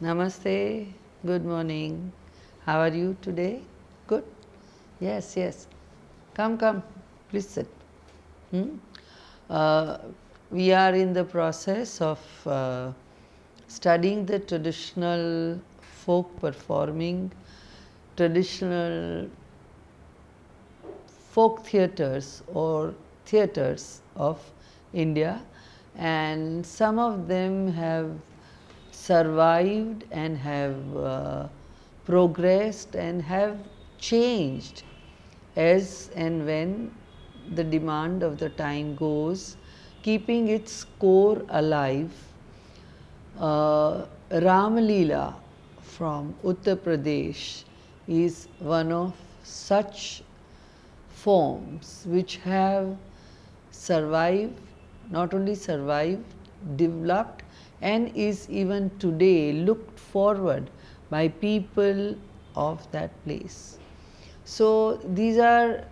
Namaste, good morning. How are you today? Good? Yes, yes. Come, please sit. Hmm? Uh, we are in the process of studying the traditional folk performing, traditional folk theatres or theatres of India, and some of them have survived and have progressed and have changed as and when the demand of the time goes, keeping its core alive. Ramalila from Uttar Pradesh is one of such forms which have survived, not only survived, developed, and is even today looked forward by people of that place. So, these are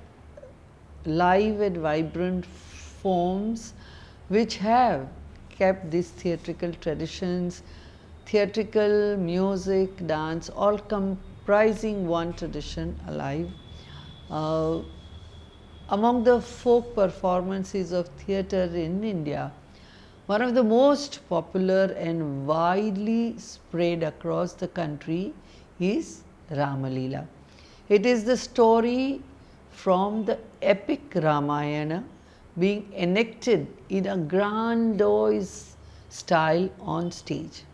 live and vibrant forms which have kept these theatrical traditions, theatrical music, dance, all comprising one tradition alive. Uh, Among the folk performances of theatre in India, one of the most popular and widely spread across the country is Ramalila. It is the story from the epic Ramayana being enacted in a grandiose style on stage.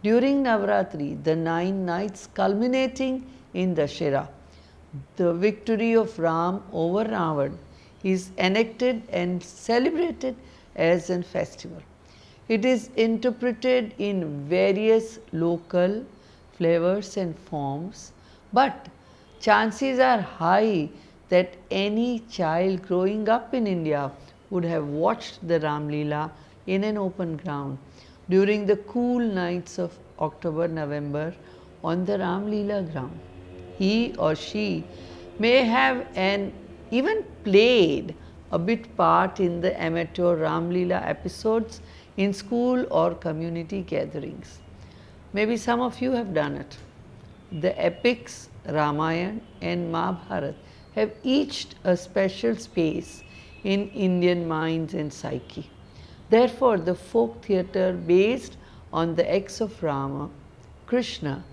During Navratri, the 9 nights culminating in Dashera, the victory of Ram over Ravan is enacted and celebrated as a festival. It is interpreted in various local flavors and forms, but chances are high that any child growing up in India would have watched the Ramlila in an open ground during the cool nights of October November on the Ramlila ground. He or she may have and even played a bit part in the amateur Ramlila episodes in school or community gatherings. Maybe some of you have done it. The epics Ramayana and Mahabharata have each a special space in Indian minds and psyche. Therefore, the folk theatre based on the acts of Rama, Krishna,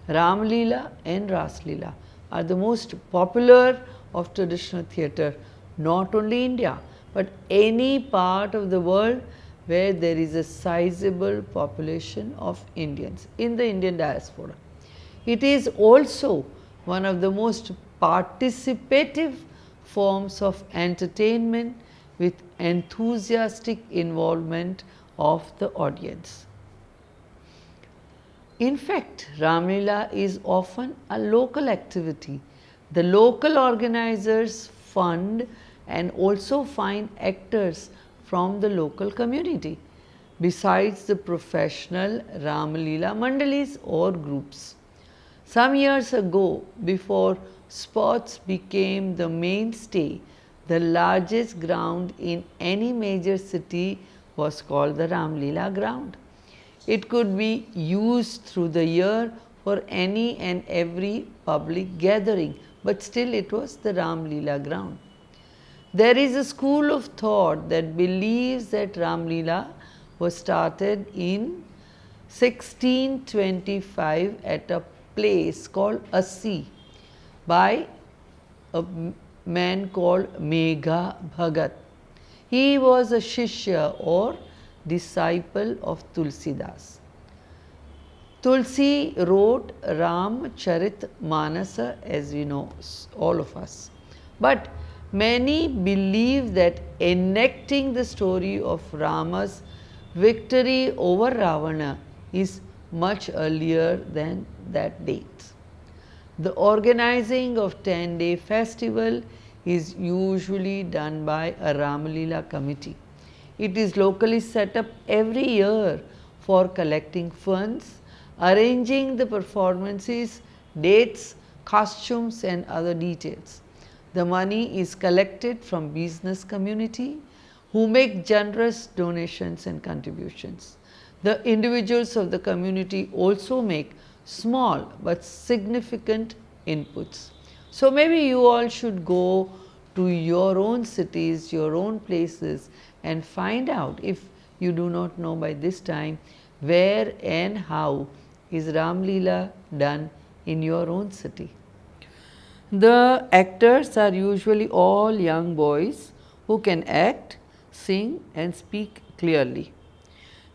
Ramalila and Raslila are the most popular of traditional theatre, not only India, but any part of the world where there is a sizable population of Indians in the Indian diaspora. It is also one of the most participative forms of entertainment with enthusiastic involvement of the audience. In fact, Ramlila is often a local activity. The local organizers fund and also find actors from the local community, besides the professional Ramalila mandalis or groups. Some years ago, before sports became the mainstay, the largest ground in any major city was called the Ramlila ground. It could be used through the year for any and every public gathering, but still it was the Ramlila ground. There is a school of thought that believes that Ramlila was started in 1625 at a place called Assi by a man called Megha Bhagat. He was a Shishya or disciple of Tulsidas. Tulsi wrote Ram Charit Manasa, as we know, all of us. But many believe that enacting the story of Rama's victory over Ravana is much earlier than that date. The organizing of 10-day festival is usually done by a Ramalila committee. It is locally set up every year for collecting funds, arranging the performances, dates, costumes and other details. The money is collected from business community who make generous donations and contributions. The individuals of the community also make small but significant inputs. So, maybe you all should go to your own cities, your own places, and find out, if you do not know by this time, where and how is Ramalila done in your own city. The actors are usually all young boys who can act, sing, and speak clearly.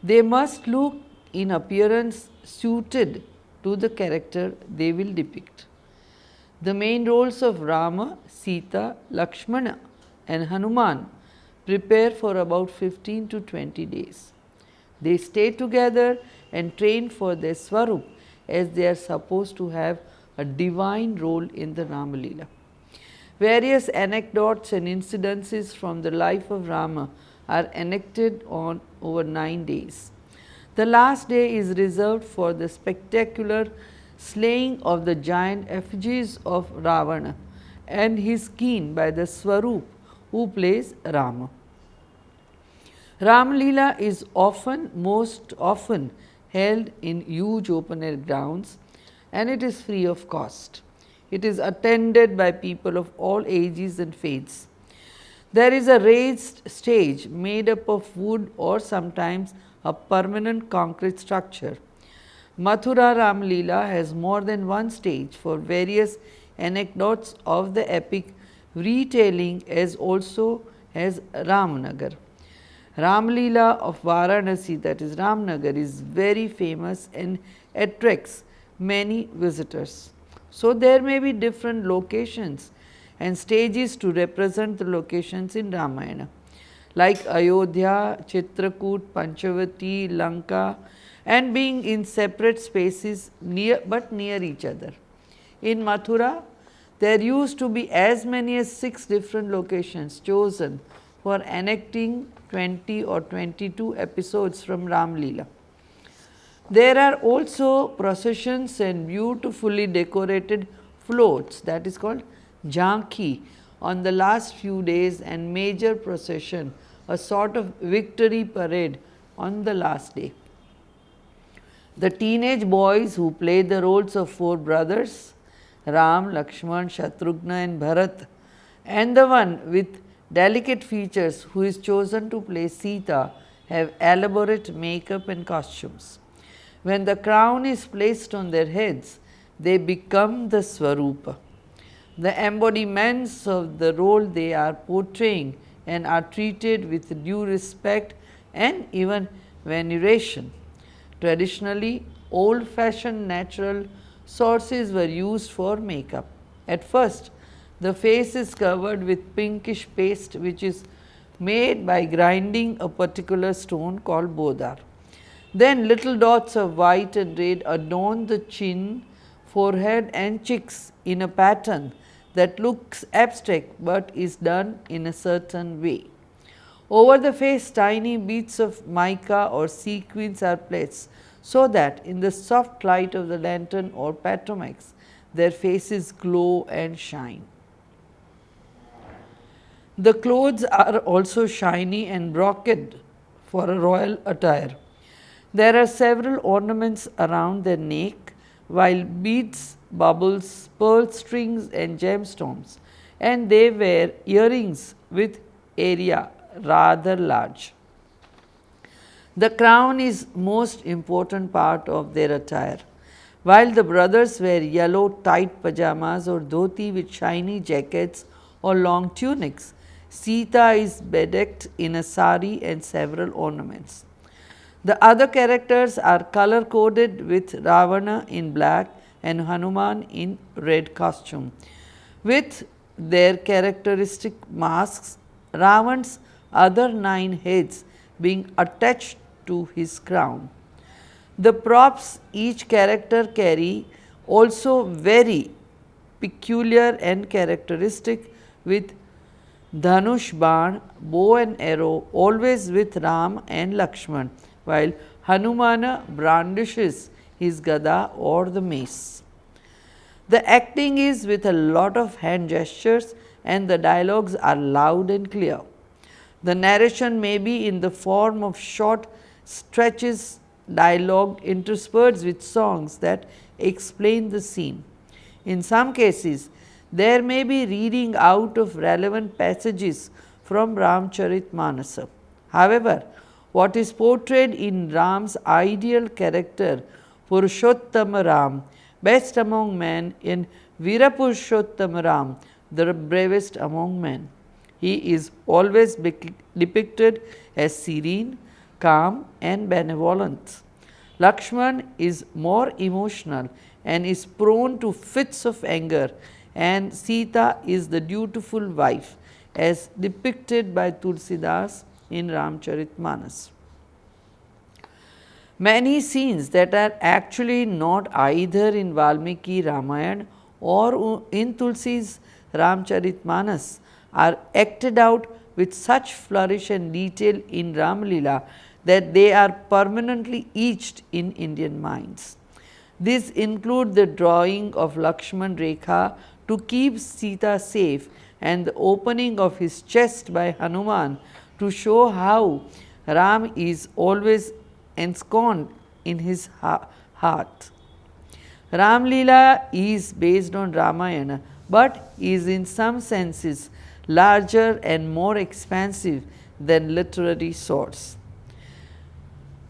They must look in appearance suited to the character they will depict. The main roles of Rama, Sita, Lakshmana, and Hanuman prepare for about 15 to 20 days. They stay together and train for their Swarup, as they are supposed to have a divine role in the Ramalila. Various anecdotes and incidences from the life of Rama are enacted on over 9 days. The last day is reserved for the spectacular slaying of the giant effigies of Ravana and his kin by the Swarup who plays Rama. Ramalila is most often held in huge open air grounds, and it is free of cost. It is attended by people of all ages and faiths. There is a raised stage made up of wood or sometimes a permanent concrete structure. Mathura Ramalila has more than one stage for various anecdotes of the epic retelling, as also as Ramnagar. Ramalila of Varanasi, that is Ramnagar, is very famous and attracts many visitors. So, there may be different locations and stages to represent the locations in Ramayana, like Ayodhya, Chitrakoot, Panchavati, Lanka, and being in separate spaces but near each other. In Mathura, there used to be as many as 6 different locations chosen for enacting 20 or 22 episodes from Ramalila. There are also processions and beautifully decorated floats, that is called Jhanki, on the last few days, and major procession, a sort of victory parade on the last day. The teenage boys who play the roles of 4 brothers, Ram, Lakshman, Shatrughna and Bharat, and the one with delicate features who is chosen to play Sita, have elaborate makeup and costumes. When the crown is placed on their heads, they become the Swarupa, the embodiments of the role they are portraying, and are treated with due respect and even veneration. Traditionally, old-fashioned natural sources were used for makeup. At first, the face is covered with pinkish paste, which is made by grinding a particular stone called bodar. Then little dots of white and red adorn the chin, forehead and cheeks in a pattern that looks abstract but is done in a certain way. Over the face, tiny beads of mica or sequins are placed, so that in the soft light of the lantern or patromax, their faces glow and shine. The clothes are also shiny and brocade for a royal attire. There are several ornaments around their neck, while beads, bubbles, pearl strings and gemstones, and they wear earrings with area rather large. The crown is most important part of their attire. While the brothers wear yellow tight pajamas or dhoti with shiny jackets or long tunics, Sita is bedecked in a sari and several ornaments. The other characters are color coded, with Ravana in black and Hanuman in red costume. With their characteristic masks, Ravan's other 9 heads being attached to his crown. The props each character carry also very peculiar and characteristic, with Dhanush Ban, bow and arrow, always with Ram and Lakshman, while Hanumana brandishes his gada or the mace. The acting is with a lot of hand gestures, and the dialogues are loud and clear. The narration may be in the form of short stretches dialogue interspersed with songs that explain the scene. In some cases, there may be reading out of relevant passages from Ramcharitmanasa. However, what is portrayed in Ram's ideal character, Purushottama Ram, best among men, in Virapurushottama Ram, the bravest among men. He is always depicted as serene, calm, and benevolent. Lakshman is more emotional and is prone to fits of anger, and Sita is the dutiful wife as depicted by Tulsidas in Ramcharitmanas. Many scenes that are actually not either in Valmiki Ramayana or in Tulsi's Ramcharitmanas are acted out with such flourish and detail in Ramalila that they are permanently etched in Indian minds. These include the drawing of Lakshman Rekha to keep Sita safe and the opening of his chest by Hanuman to show how Ram is always ensconced in his heart. Ramalila is based on Ramayana but is in some senses larger and more expansive than literary source.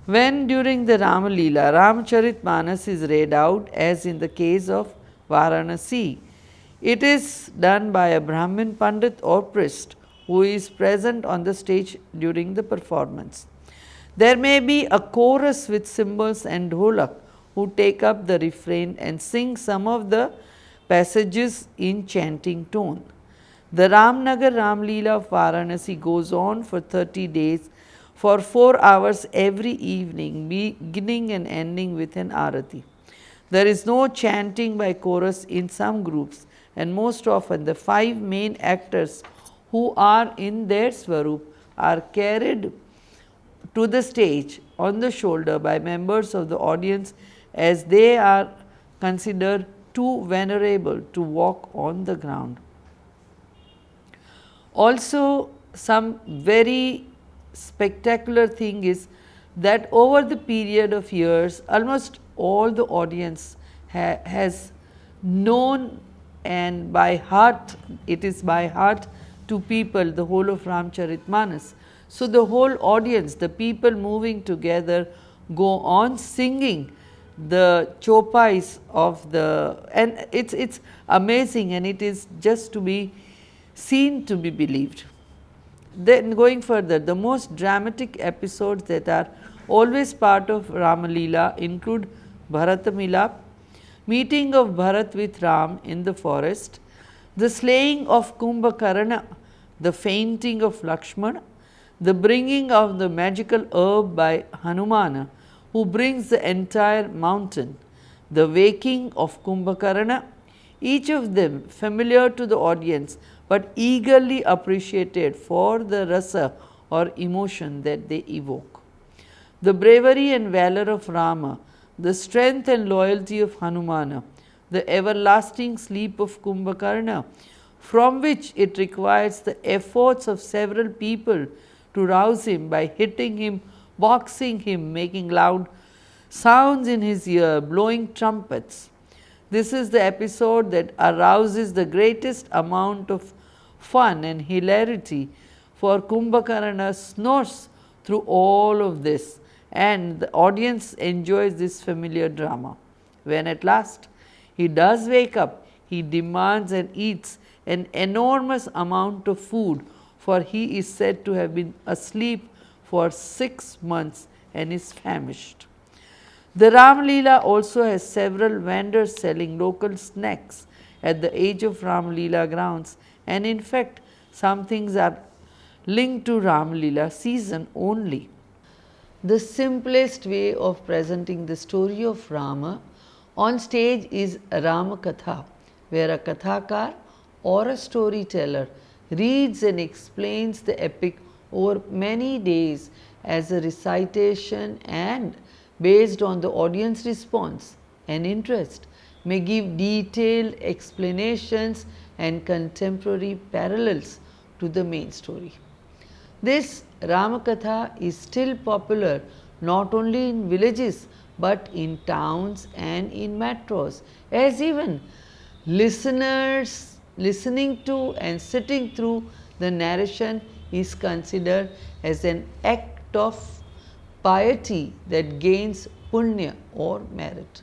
When during the Ramalila, Ramcharitmanas is read out, as in the case of Varanasi, it is done by a Brahmin Pandit or priest who is present on the stage during the performance. There may be a chorus with cymbals and dholak who take up the refrain and sing some of the passages in chanting tone. The Ramnagar Ramalila of Varanasi goes on for 30 days for 4 hours every evening, beginning and ending with an arati. There is no chanting by chorus in some groups, and most often the 5 main actors who are in their swarup are carried to the stage on the shoulder by members of the audience, as they are considered too venerable to walk on the ground. Also, some very spectacular thing is that over the period of years, almost all the audience has known, and by heart, it is by heart to people, the whole of Ramcharitmanas. So, the whole audience, the people moving together, go on singing the chopais of the, and it's amazing, and it is just to be seen to be believed. Then going further, the most dramatic episodes that are always part of Ramalila include Bharatamilap, meeting of Bharat with Ram in the forest, the slaying of Kumbhakarna, the fainting of Lakshmana, the bringing of the magical herb by Hanumana, who brings the entire mountain, the waking of Kumbhakarna, each of them familiar to the audience but eagerly appreciated for the rasa or emotion that they evoke. The bravery and valor of Rama, the strength and loyalty of Hanumana, the everlasting sleep of Kumbhakarna, from which it requires the efforts of several people to rouse him by hitting him, boxing him, making loud sounds in his ear, blowing trumpets. This is the episode that arouses the greatest amount of fun and hilarity, for Kumbhakarna snores through all of this, and the audience enjoys this familiar drama. When at last he does wake up, he demands and eats an enormous amount of food, for he is said to have been asleep for 6 months and is famished. The Ramalila also has several vendors selling local snacks at the edge of Ramalila grounds, and in fact some things are linked to Ramalila season only. The simplest way of presenting the story of Rama on stage is Ramakatha, where a Kathakar or a storyteller reads and explains the epic over many days as a recitation, and based on the audience response and interest may give detailed explanations and contemporary parallels to the main story. This Ramakatha is still popular not only in villages but in towns and in metros, as even listening to and sitting through the narration is considered as an act of piety that gains punya or merit.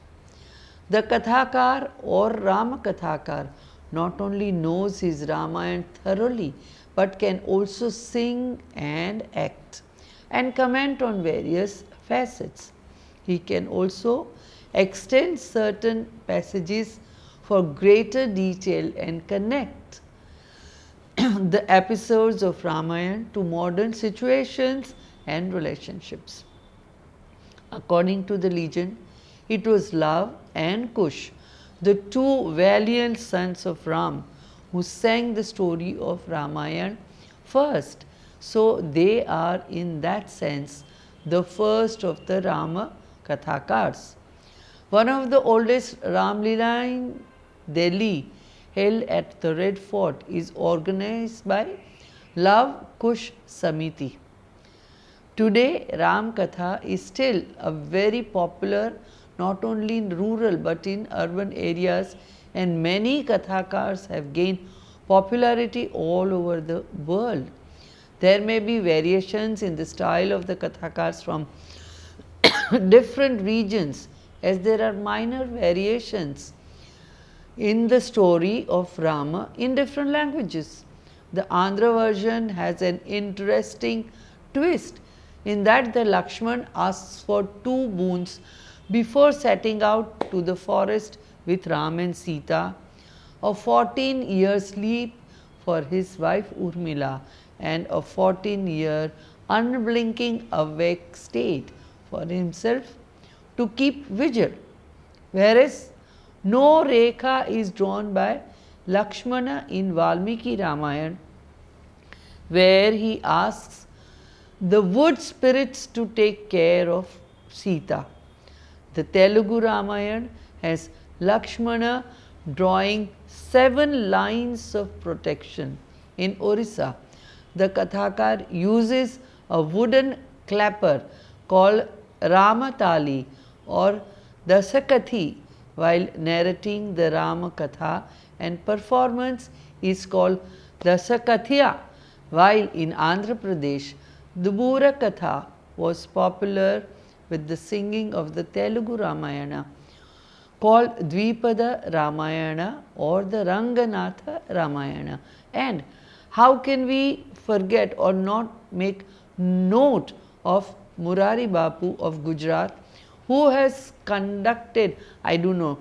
The Kathakar or Ramakathakar not only knows his Ramayana thoroughly but can also sing and act and comment on various facets. He can also extend certain passages for greater detail and connect the episodes of Ramayana to modern situations and relationships. According to the legend, it was Lava and Kush, the two valiant sons of Ram, who sang the story of Ramayana first. So, they are in that sense the first of the Rama Kathakars. One of the oldest Ramalila in Delhi, held at the Red Fort, is organized by Lava Kush Samiti. Today, Ram Katha is still a very popular not only in rural but in urban areas, and many Kathakars have gained popularity all over the world. There may be variations in the style of the Kathakars from different regions, as there are minor variations in the story of Rama in different languages. The Andhra version has an interesting twist in that the Lakshman asks for two boons before setting out to the forest with Ram and Sita: a 14-year sleep for his wife Urmila and a 14-year unblinking awake state for himself to keep vigil, whereas no rekha is drawn by Lakshmana in Valmiki Ramayana, where he asks the wood spirits to take care of Sita. The Telugu Ramayana has Lakshmana drawing 7 lines of protection. In Orissa, the Kathakar uses a wooden clapper called Ramatali or Dasakathi while narrating the Rama Katha, and performance is called Dasakathya, while in Andhra Pradesh, Dubura Katha was popular with the singing of the Telugu Ramayana called Dvipada Ramayana or the Ranganatha Ramayana. And how can we forget or not make note of Murari Bapu of Gujarat, who has conducted, I do not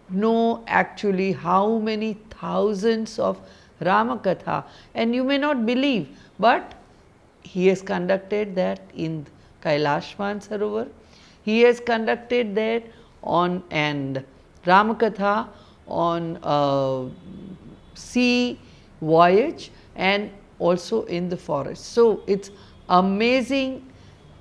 know actually how many thousands of Ramakatha, and you may not believe, but he has conducted that in Kailash Mansarovar. He has conducted that on and Ramakatha on sea voyage and also in the forest. So, it is amazing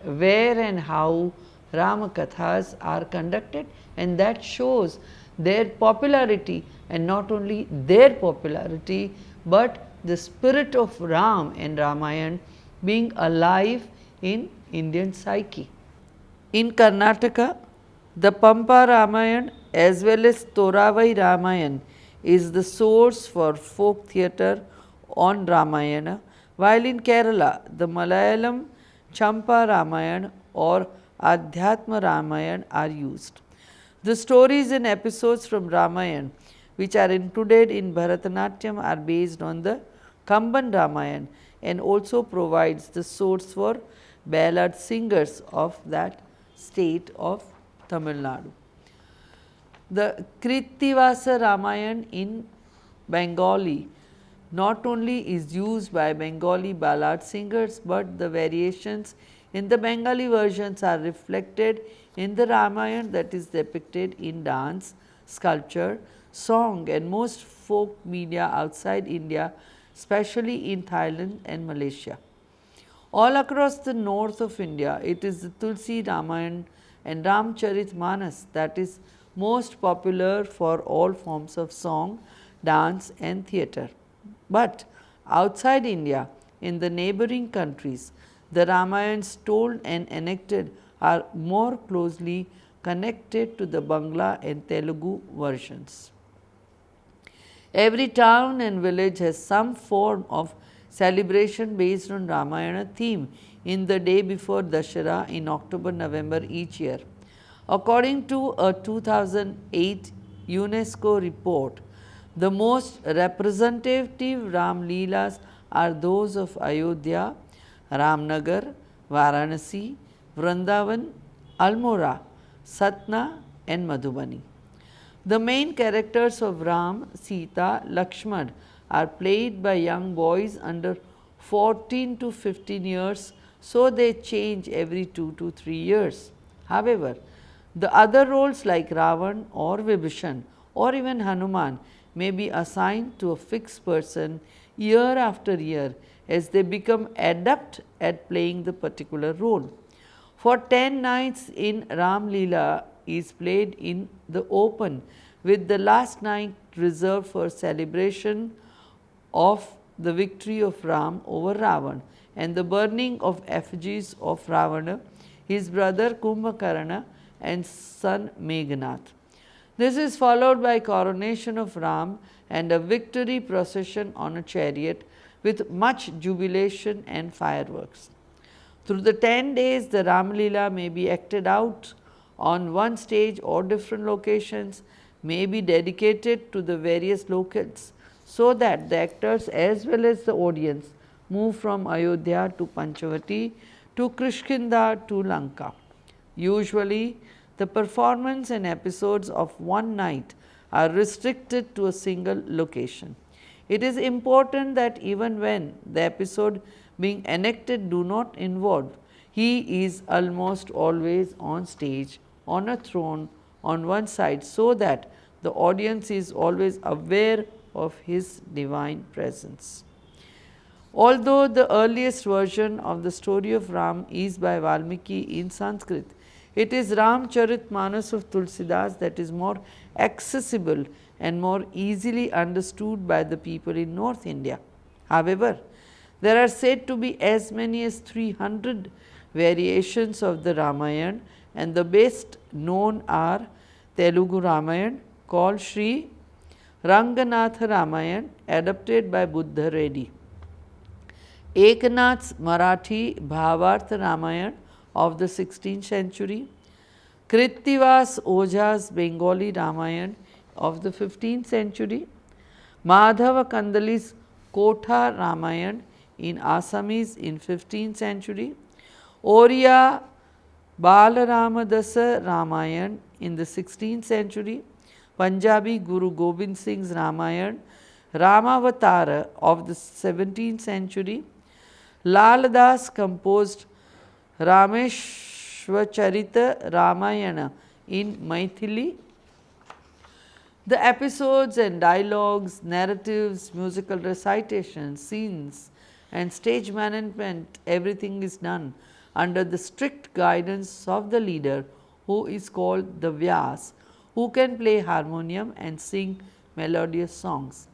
where and how Ramakathas are conducted, and that shows their popularity, and not only their popularity but the spirit of Ram and Ramayana being alive in Indian psyche. In Karnataka, the Pampa Ramayana as well as Toravai Ramayana is the source for folk theatre on Ramayana, while in Kerala, the Malayalam Champa Ramayana or Adhyatma Ramayana are used. The stories and episodes from Ramayana which are included in Bharatanatyam are based on the Kamban Ramayana and also provides the source for ballad singers of that state of Tamil Nadu. The Krittivasa Ramayana in Bengali not only is used by Bengali ballad singers, but the variations in the Bengali versions are reflected in the Ramayana that is depicted in dance, sculpture, song and most folk media outside India, especially in Thailand and Malaysia. All across the north of India, it is the Tulsi Ramayana and Ramcharit Manas that is most popular for all forms of song, dance and theatre. But outside India, in the neighboring countries, the Ramayans told and enacted are more closely connected to the Bangla and Telugu versions. Every town and village has some form of celebration based on Ramayana theme in the day before Dashera in October-November each year. According to a 2008 UNESCO report, the most representative Ramlilas are those of Ayodhya, Ramnagar, Varanasi, Vrindavan, Almora, Satna and Madhubani. The main characters of Ram, Sita, Lakshman are played by young boys under 14 to 15 years, so they change every 2 to 3 years. However, the other roles like Ravan or Vibhishan or even Hanuman may be assigned to a fixed person year after year as they become adept at playing the particular role. For 10 nights in Ramalila is played in the open, with the last night reserved for celebration of the victory of Ram over Ravan and the burning of effigies of Ravana, his brother Kumbhakarna and son Meghnath. This is followed by coronation of Ram and a victory procession on a chariot with much jubilation and fireworks. Through the 10 days, the Ramalila may be acted out on one stage or different locations may be dedicated to the various locales, so that the actors as well as the audience move from Ayodhya to Panchavati to Kishkinda to Lanka. Usually, the performance and episodes of one night are restricted to a single location. It is important that even when the episode being enacted do not involve, he is almost always on stage on a throne on one side, so that the audience is always aware of his divine presence. Although the earliest version of the story of Ram is by Valmiki in Sanskrit, it is Ramcharitmanas of Tulsidas that is more accessible and more easily understood by the people in North India. However, there are said to be as many as 300 variations of the Ramayana, and the best known are Telugu Ramayana called Sri Ranganatha Ramayana, adapted by Buddha Reddy, Eknath's Marathi Bhavartha Ramayana of the 16th century, Krittivas Oja's Bengali Ramayana of the 15th century, Madhava Kandali's Kotha Ramayana in Assamese in 15th century, Oriya Balaramadasa Ramayana in the 16th century, Punjabi Guru Gobind Singh's Ramayana, Ramavatara of the 17th century, Lal Das composed Rameshwacharita Ramayana in Maithili. The episodes and dialogues, narratives, musical recitations, scenes and stage management, everything is done under the strict guidance of the leader, who is called the Vyas, who can play harmonium and sing melodious songs.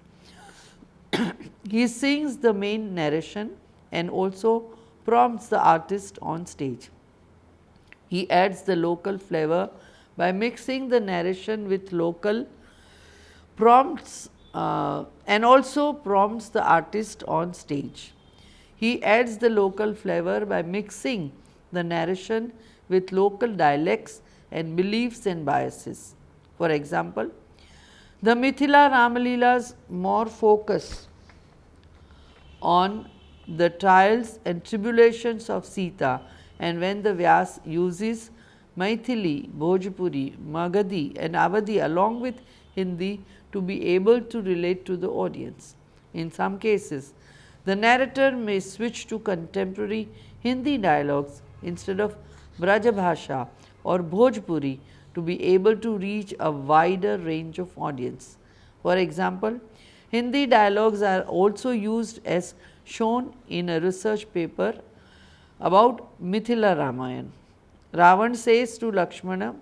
He sings the main narration and also prompts the artist on stage. He adds the local flavor by mixing the narration with local prompts and also prompts the artist on stage. He adds the local flavor by mixing the narration with local dialects and beliefs and biases. For example, the Mithila Ramalilas more focus on the trials and tribulations of Sita, and when the Vyas uses Maithili, Bhojpuri, Magadhi and Awadhi along with Hindi to be able to relate to the audience. In some cases, the narrator may switch to contemporary Hindi dialogues instead of Brajabhasha or Bhojpuri to be able to reach a wider range of audience. For example, Hindi dialogues are also used as shown in a research paper about Mithila Ramayana. Ravan says to Lakshmana,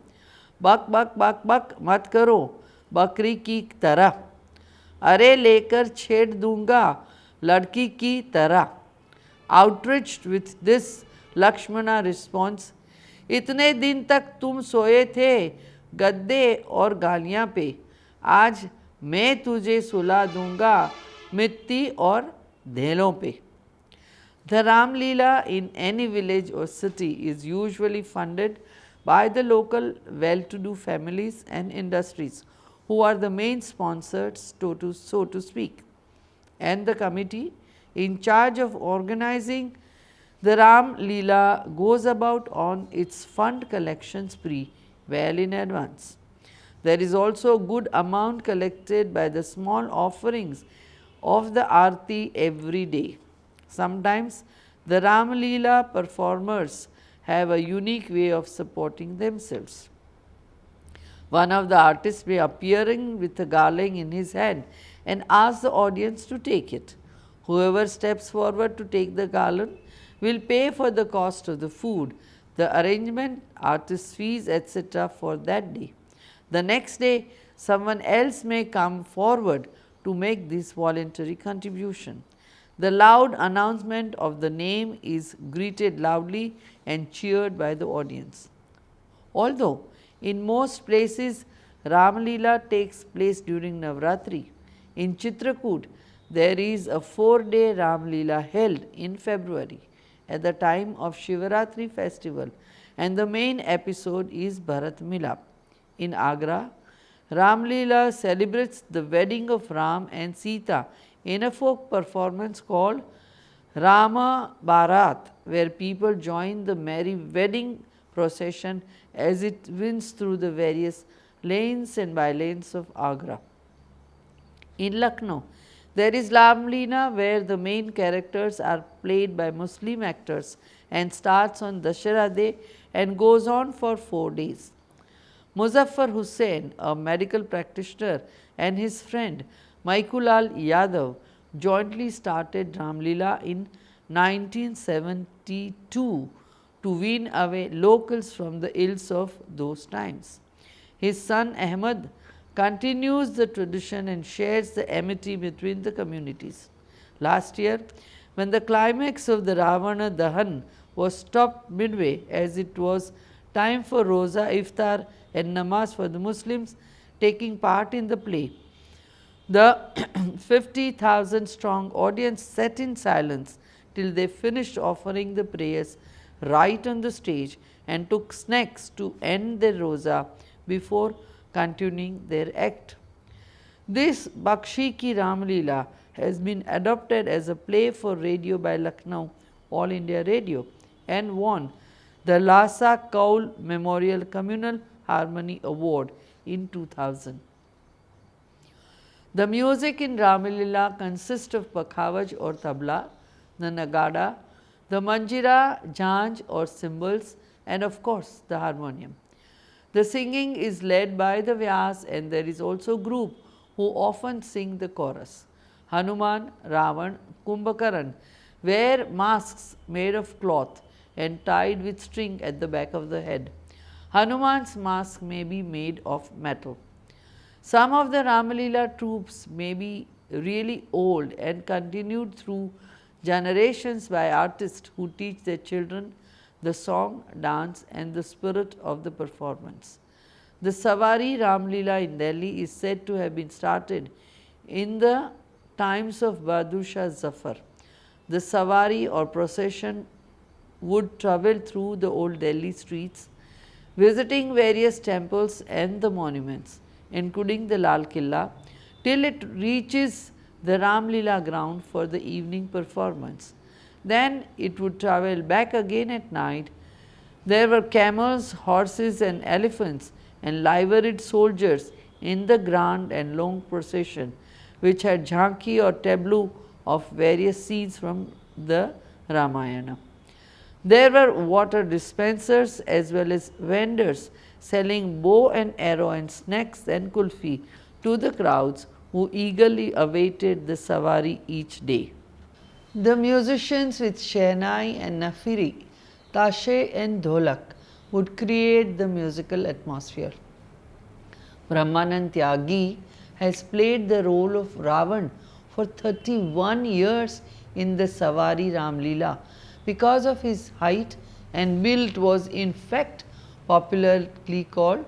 "Bak bak bak bak mat karo, बकरी की तरह, अरे लेकर छेड़ दूंगा लड़की की तरह." Outraged with this, Lakshmana responds, इतने दिन तक तुम सोए थे गद्दे और गालियाँ पे, आज मैं तुझे सुला दूंगा मिट्टी और धेलों पे। The Ramalila in any village or city is usually funded by the local well-to-do families and industries who are the main sponsors, so to speak, and the committee in charge of organizing the Ramalila goes about on its fund collection spree well in advance. There is also a good amount collected by the small offerings of the Aarti every day. Sometimes the Ramalila performers have a unique way of supporting themselves. One of the artists may appearing with a garland in his hand and ask the audience to take it. Whoever steps forward to take the garland will pay for the cost of the food, the arrangement, artist fees, etc. for that day. The next day, someone else may come forward to make this voluntary contribution. The loud announcement of the name is greeted loudly and cheered by the audience. Although in most places Ramalila takes place during Navratri, in Chitrakoot there is a 4-day Ramalila held in February at the time of Shivaratri festival, and the main episode is Bharat Milap. In Agra, Ramalila celebrates the wedding of Ram and Sita in a folk performance called Rama Bharat, where people join the merry wedding procession as it winds through the various lanes and bylanes of Agra. In Lucknow, there is Ramalila, where the main characters are played by Muslim actors and starts on Dashera Day and goes on for 4 days. Muzaffar Hussain, a medical practitioner, and his friend Maikulal Yadav jointly started Ramalila in 1972 to wean away locals from the ills of those times. His son Ahmad continues the tradition and shares the amity between the communities. Last year, when the climax of the Ravana Dahan was stopped midway as it was time for Roza, Iftar and Namaz for the Muslims taking part in the play, the 50,000 strong audience sat in silence till they finished offering the prayers right on the stage and took snacks to end their Roza before continuing their act. This Bakshi Ki Ramalila has been adopted as a play for radio by Lucknow All India Radio and won the Lasa Kaul Memorial Communal Harmony Award in 2000. The music in Ramalila consists of pakhavaj or tabla, the nagada, the manjira, jhanj or cymbals, and of course the harmonium. The singing is led by the Vyas, and there is also a group who often sing the chorus. Hanuman, Ravan, Kumbhakaran wear masks made of cloth and tied with string at the back of the head. Hanuman's mask may be made of metal. Some of the Ramalila troops may be really old and continued through generations by artists who teach their children the song, dance and the spirit of the performance. The Savari Ramalila in Delhi is said to have been started in the times of Bahadur Shah Zafar. The Savari or procession would travel through the old Delhi streets, visiting various temples and the monuments, including the Lal Killa, till it reaches the Ramalila ground for the evening performance. Then it would travel back again at night. There were camels, horses and elephants and liveried soldiers in the grand and long procession, which had jhanki or tableau of various scenes from the Ramayana. There were water dispensers as well as vendors selling bow and arrow and snacks and kulfi to the crowds who eagerly awaited the Savari each day. The musicians with Shehnai and Nafiri, Tashe and Dholak would create the musical atmosphere. Brahmanand Tyagi has played the role of Ravan for 31 years in the Savari Ramalila because of his height and built was in fact popularly called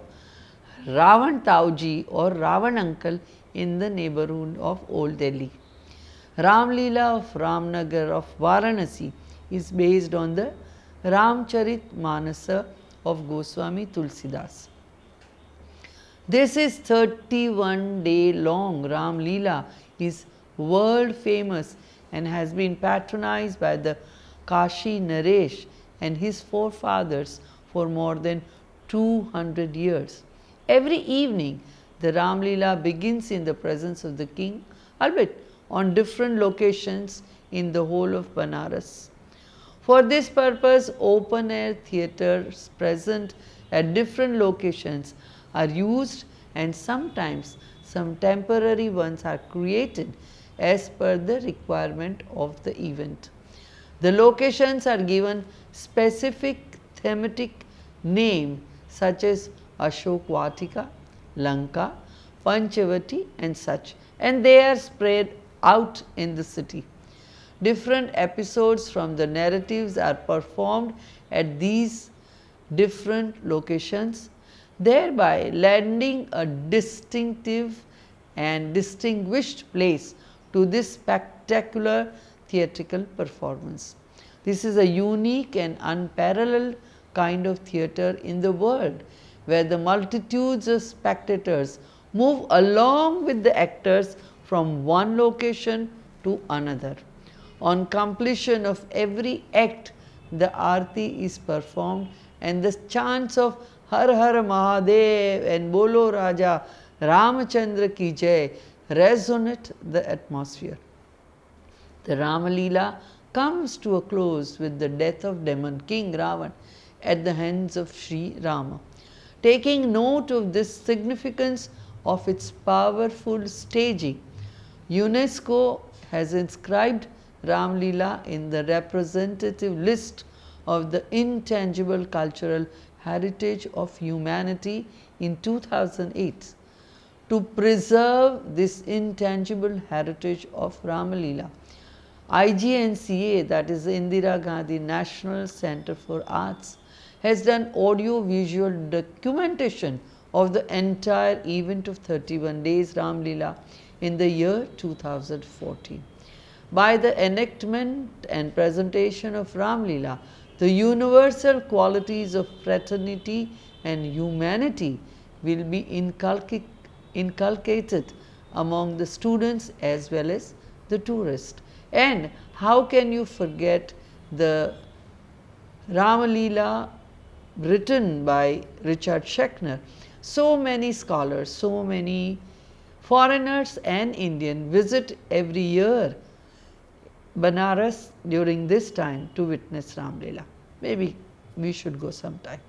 Ravan Tauji or Ravan Uncle in the neighborhood of Old Delhi. Ramalila of Ramnagar of Varanasi is based on the Ramcharit Manasa of Goswami Tulsidas. This is 31-day long Ramalila is world famous and has been patronized by the Kashi Naresh and his forefathers for more than 200 years. Every evening, the Ramalila begins in the presence of the king, albeit on different locations in the whole of Banaras. For this purpose, open air theatres present at different locations are used, and sometimes some temporary ones are created as per the requirement of the event. The locations are given specific thematic name such as Ashok Vatika, Lanka, Panchavati and such, and they are spread out in the city. Different episodes from the narratives are performed at these different locations, thereby lending a distinctive and distinguished place to this spectacular theatrical performance. This is a unique and unparalleled kind of theatre in the world, where the multitudes of spectators move along with the actors from one location to another. On completion of every act, the Aarti is performed and the chants of Har Har Mahadev and Bolo Raja Ramachandra Ki Jai resonate the atmosphere. The Ramalila comes to a close with the death of demon King Ravan at the hands of Sri Rama. Taking note of this significance of its powerful staging, UNESCO has inscribed Ramalila in the representative list of the intangible cultural heritage of humanity in 2008. To preserve this intangible heritage of Ramalila, IGNCA, that is Indira Gandhi National Center for Arts, has done audio-visual documentation of the entire event of 31 days Ramalila in the year 2014. By the enactment and presentation of Ramalila, the universal qualities of fraternity and humanity will be inculcated among the students as well as the tourists. And how can you forget the Ramalila written by Richard Schechner? So many scholars, so many foreigners and Indian visit every year Banaras during this time to witness Ramalila. Maybe we should go sometime.